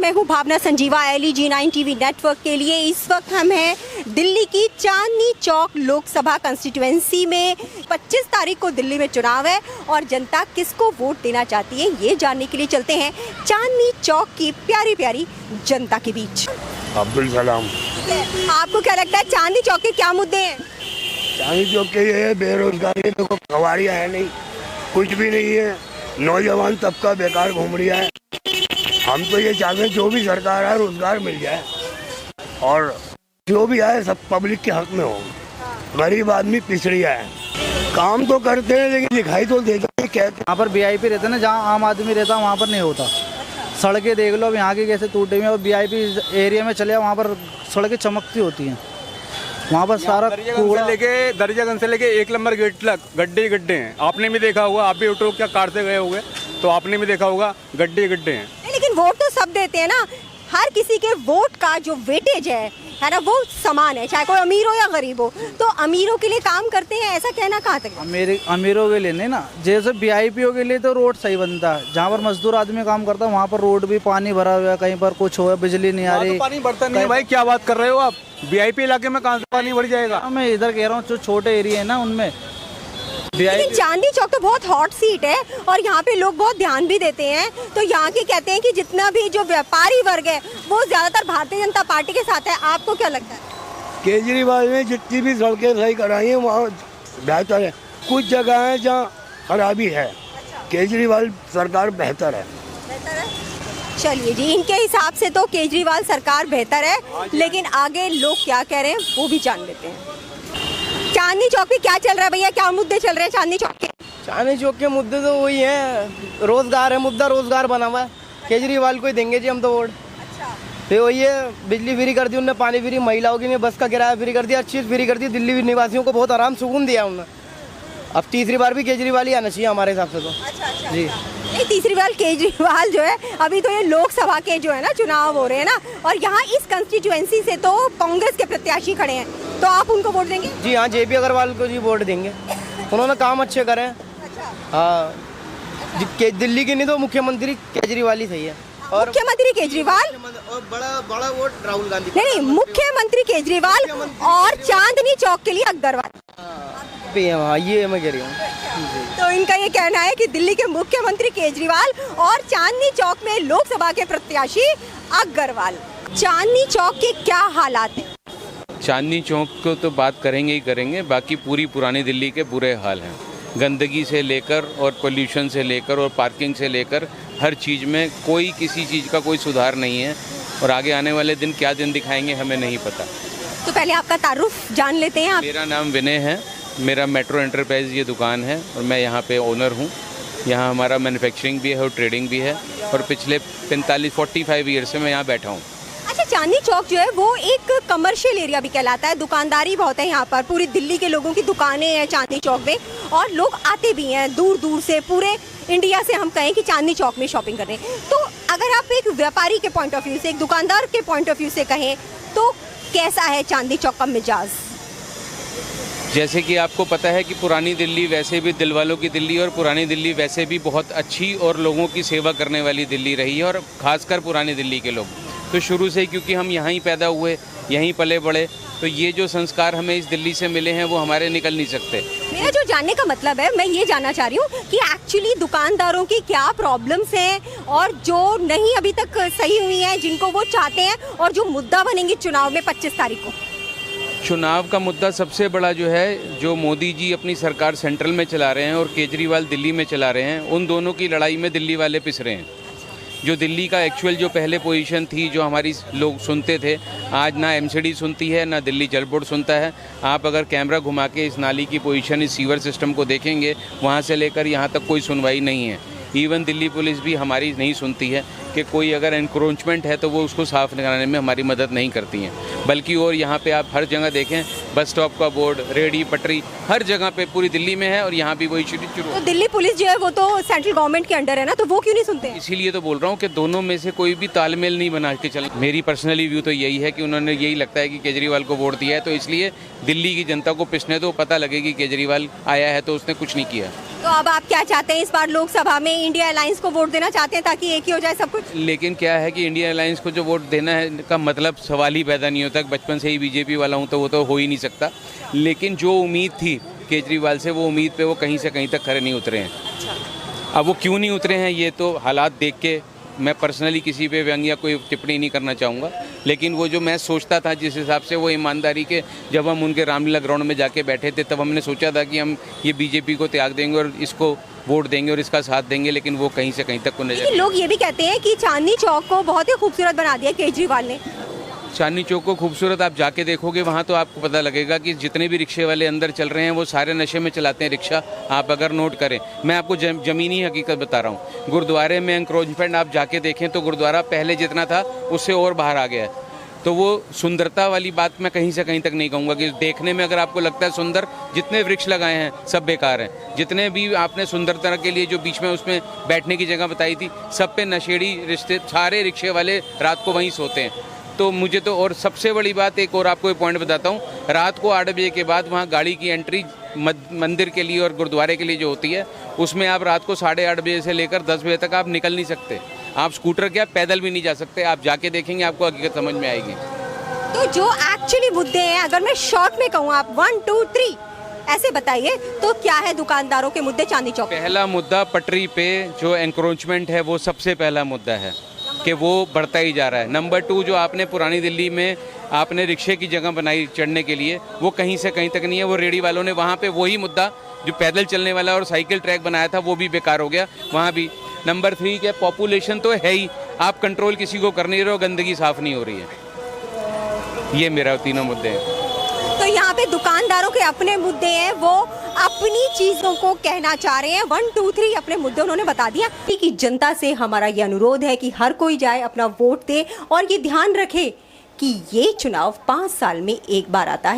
मैं हूं भावना Sanjeeva LG9 TV network के लिए। इस वक्त हम हैं दिल्ली की चांदनी चौक लोकसभा कंस्टिट्यूएंसी में। 25 तारीख को दिल्ली में चुनाव है और जनता किसको वोट देना चाहती है ये जानने के लिए चलते हैं चांदनी चौक की प्यारी प्यारी जनता के बीच। अब्दुल सलाम। आपको क्या लगता है चांदनी चौक के क्या मुद्दे हैं? चांदनी चौक के ये बेरोजगारी, देखो सवारियाँ है नहीं, कुछ भी नहीं है, नौजवान तबका बेकार घूम रहा है। हम तो ये चाहते हैं जो भी सरकार है रोजगार मिल जाए और जो भी आए सब पब्लिक के हक में हो। गरीब आदमी पिछड़िया है, काम तो करते हैं लेकिन दिखाई तो देते हैं। कहते यहाँ पर VIP रहते हैं ना, जहाँ आम आदमी रहता है वहाँ पर नहीं होता। सड़कें देख लो अब यहाँ की कैसे टूटे हुए हैं, और VIP एरिया में चले वहाँ पर सड़कें चमकती होती हैं। वहाँ पर सारा दरियागंज से लेके 1 नंबर गेट तक गड्ढे ही गड्ढे हैं। आपने भी देखा होगा, आप भी ऑटो क्या कार से गए होंगे तो आपने भी देखा होगा, गड्ढे ही गड्ढे हैं। लेकिन वोट तो सब देते हैं ना, हर किसी के वोट का जो वेटेज है ना, वो समान है, चाहे कोई अमीर हो या गरीब हो। तो अमीरों के लिए काम करते हैं ऐसा कहना कहाँ तक? अमीरों के लिए नहीं ना, जैसे VIP के लिए तो रोड सही बनता है। जहाँ पर मजदूर आदमी काम करता है वहाँ पर रोड भी पानी भरा हुआ है, कहीं पर कुछ हो, बिजली नहीं आ रही। पानी भरता नहीं है भाई, क्या बात कर रहे हो आप? VIP इलाके में कहाँ से पानी भर जाएगा? मैं इधर कह रहा हूँ जो छोटे एरिया है ना उनमें। लेकिन चांदनी चौक तो बहुत हॉट सीट है और यहाँ पे लोग बहुत ध्यान भी देते हैं। तो यहाँ के कहते हैं कि जितना भी जो व्यापारी वर्ग है वो ज्यादातर भारतीय जनता पार्टी के साथ है। आपको क्या लगता है? केजरीवाल ने जितनी भी सड़कें सही कराई हैं वहाँ बेहतर है। कुछ जगह है जहाँ खराबी है। केजरीवाल सरकार बेहतर है। चलिए जी, इनके हिसाब से तो केजरीवाल सरकार बेहतर है, लेकिन आगे लोग क्या कह रहे हैं वो भी जान लेते हैं। चांदनी चौक पे क्या चल रहा है भैया, क्या मुद्दे चल रहे हैं चांदनी चौक के? चांदनी चौक के मुद्दे तो वही है, रोजगार है मुद्दा, रोजगार बना हुआ है। केजरीवाल को ही देंगे जी हम तो वोट। तो वही है, बिजली फ्री कर दी उनने, पानी फ्री, महिलाओं के लिए बस का किराया फ्री कर दिया, हर चीज़ फ्री कर दी। दिल्ली निवासियों को बहुत आराम सुकून दिया उन्होंने। अब तीसरी बार भी केजरीवाल ही आना चाहिए हमारे हिसाब से तो। जी नहीं, तीसरी बार केजरीवाल जो है, अभी तो ये लोकसभा के जो है ना चुनाव हो रहे हैं ना, और यहाँ इस कंस्टिट्यूएंसी से तो कांग्रेस के प्रत्याशी खड़े हैं, तो आप उनको वोट देंगे? जी हाँ, JP अग्रवाल को जी वोट देंगे, उन्होंने काम अच्छे करे हैं। हाँ, दिल्ली की नहीं तो मुख्यमंत्री केजरीवाल ही सही है। और मुख्यमंत्री केजरीवाल और बड़ा वोट राहुल गांधी। नहीं, मुख्यमंत्री केजरीवाल और चांदनी चौक के लिए अग्रवाल। हाँ, ये मैं कह रही हूँ। तो इनका ये कहना है कि दिल्ली के मुख्यमंत्री केजरीवाल और चांदनी चौक में लोकसभा के प्रत्याशी अग्रवाल। चांदनी चौक के क्या हालात हैं? चांदनी चौक को तो बात करेंगे ही करेंगे, बाकी पूरी पुरानी दिल्ली के बुरे हाल हैं। गंदगी से लेकर और पोल्यूशन से लेकर और पार्किंग से लेकर हर चीज़ में कोई किसी चीज़ का कोई सुधार नहीं है, और आगे आने वाले दिन क्या दिन दिखाएंगे हमें नहीं पता। तो पहले आपका तारुफ जान लेते हैं। मेरा नाम विनय है, मेरा मेट्रो एंटरप्राइज ये दुकान है और मैं यहाँ पे ओनर हूँ। यहाँ हमारा मैन्युफैक्चरिंग भी है और ट्रेडिंग भी है, और पिछले 45 ईयर से मैं यहाँ बैठा हूँ। अच्छा, चांदनी चौक जो है वो एक कमर्शियल एरिया भी कहलाता है, दुकानदारी बहुत है यहाँ पर। पूरी दिल्ली के लोगों की दुकानें हैं चांदनी चौक में, और लोग आते भी हैं दूर दूर से, पूरे इंडिया से हम कहें कि चांदनी चौक में शॉपिंग करने। तो अगर आप एक व्यापारी के पॉइंट ऑफ व्यू से, एक दुकानदार के पॉइंट ऑफ व्यू से कहें तो कैसा है चांदनी चौक का मिजाज? जैसे कि आपको पता है कि पुरानी दिल्ली वैसे भी दिल वालों की दिल्ली, और पुरानी दिल्ली वैसे भी बहुत अच्छी और लोगों की सेवा करने वाली दिल्ली रही है, और ख़ासकर पुरानी दिल्ली के लोग तो शुरू से, क्योंकि हम यहाँ ही पैदा हुए, यहीं पले बड़े, तो ये जो संस्कार हमें इस दिल्ली से मिले हैं वो हमारे निकल नहीं सकते। मेरा जो जानने का मतलब है, मैं ये जानना चाह रही हूँ कि एक्चुअली दुकानदारों की क्या प्रॉब्लम्स हैं और जो नहीं अभी तक सही हुई हैं, जिनको वो चाहते हैं, और जो मुद्दा बनेंगे चुनाव में 25 तारीख को। चुनाव का मुद्दा सबसे बड़ा जो है, जो मोदी जी अपनी सरकार सेंट्रल में चला रहे हैं और केजरीवाल दिल्ली में चला रहे हैं, उन दोनों की लड़ाई में दिल्ली वाले पिस रहे हैं। जो दिल्ली का एक्चुअल जो पहले पोजीशन थी, जो हमारी लोग सुनते थे, आज ना MCD सुनती है, ना दिल्ली जल बोर्ड सुनता है। आप अगर कैमरा घुमा के इस नाली की पोजीशन, इस सीवर सिस्टम को देखेंगे, वहाँ से लेकर यहाँ तक कोई सुनवाई नहीं है। इवन दिल्ली पुलिस भी हमारी नहीं सुनती है कि कोई अगर एनक्रोचमेंट है तो वो उसको साफ कराने में हमारी मदद नहीं करती हैं। बल्कि और यहाँ पे आप हर जगह देखें, बस स्टॉप का बोर्ड, रेहड़ी पटरी, हर जगह पे पूरी दिल्ली में है, और यहाँ भी वही शुरू। तो दिल्ली पुलिस जो है वो तो सेंट्रल गवर्नमेंट के अंडर है ना, तो वो क्यों नहीं सुनते हैं? इसीलिए तो बोल रहा हूँ कि दोनों में से कोई भी तालमेल नहीं बना के चल। मेरी पर्सनली व्यू तो यही है कि उन्होंने, यही लगता है कि केजरीवाल को वोट दिया है, तो इसलिए दिल्ली की जनता को पिसने दो, पता लगे कि केजरीवाल आया है तो उसने कुछ नहीं किया। तो अब आप क्या चाहते हैं, इस बार लोकसभा में इंडिया अलायंस को वोट देना चाहते हैं ताकि एक ही हो जाए सब कुछ? लेकिन क्या है कि इंडिया अलायंस को जो वोट देना है का मतलब सवाल ही पैदा नहीं होता। बचपन से ही बीजेपी वाला हूँ तो वो तो हो ही नहीं सकता। लेकिन जो उम्मीद थी केजरीवाल से, वो उम्मीद पे वो कहीं से कहीं तक खरे नहीं उतरे हैं। अब वो क्यों नहीं उतरे हैं ये तो हालात देख के मैं पर्सनली किसी पे व्यंग या कोई टिप्पणी नहीं करना चाहूँगा। लेकिन वो जो मैं सोचता था जिस हिसाब से वो ईमानदारी के, जब हम उनके रामलीला ग्राउंड में जाके बैठे थे तब हमने सोचा था कि हम ये बीजेपी को त्याग देंगे और इसको वोट देंगे और इसका साथ देंगे, लेकिन वो कहीं से कहीं तक को नजर। लोग ये भी कहते हैं कि चांदनी चौक को बहुत ही खूबसूरत बना दिया केजरीवाल ने। चांदनी चौक को खूबसूरत आप जाके देखोगे वहाँ तो आपको पता लगेगा कि जितने भी रिक्शे वाले अंदर चल रहे हैं वो सारे नशे में चलाते हैं रिक्शा। आप अगर नोट करें, मैं आपको ज़मीनी हकीकत बता रहा हूँ। गुरुद्वारे में एंक्रोचमेंट आप जाके देखें तो गुरुद्वारा पहले जितना था उससे और बाहर आ गया है। तो वो सुंदरता वाली बात मैं कहीं से कहीं तक नहीं कहूँगा कि देखने में अगर आपको लगता है सुंदर, जितने वृक्ष लगाए हैं सब बेकार हैं। जितने भी आपने सुंदरता के लिए जो बीच में उसमें बैठने की जगह बताई थी, सब पे नशेड़ी रिश्ते, सारे रिक्शे वाले रात को वहीं सोते हैं। तो मुझे तो, और सबसे बड़ी बात एक और आपको एक पॉइंट बताता हूँ, रात को 8 बजे के बाद वहाँ गाड़ी की एंट्री मंदिर के लिए और गुरुद्वारे के लिए जो होती है उसमें आप रात को 8:30 बजे से लेकर 10 बजे तक आप निकल नहीं सकते। आप स्कूटर क्या पैदल भी नहीं जा सकते। आप जाके देखेंगे आपको हकीकत समझ में आएगी। तो जो एक्चुअली मुद्दे हैं, अगर मैं शॉर्ट में कहूँ, आप 1 2 3 ऐसे बताइए तो क्या है दुकानदारों के मुद्दे चांदनी चौक? पहला मुद्दा पटरी पे जो एंक्रोचमेंट है वो सबसे पहला मुद्दा है कि वो बढ़ता ही जा रहा है। नंबर 2, जो आपने पुरानी दिल्ली में आपने रिक्शे की जगह बनाई चढ़ने के लिए, वो कहीं से कहीं तक नहीं है। वो रेडी वालों ने वहाँ पे वही मुद्दा जो पैदल चलने वाला और साइकिल ट्रैक बनाया था वो भी बेकार हो गया वहाँ भी। नंबर 3 के पॉपुलेशन तो है ही, आप कंट्रोल किसी को कर नहीं रहे हो, गंदगी साफ नहीं हो रही है। ये मेरा तीनों मुद्दे हैं। तो यहाँ पे दुकानदारों के अपने मुद्दे हैं, वो अपनी चीजों को कहना चाह रहे हैं। 1 2 3 अपने मुद्दे उन्होंने बता दिया। कि जनता से हमारा ये अनुरोध है कि हर कोई जाए अपना वोट दे और ये ध्यान रखे कि ये चुनाव 5 साल में एक बार आता है।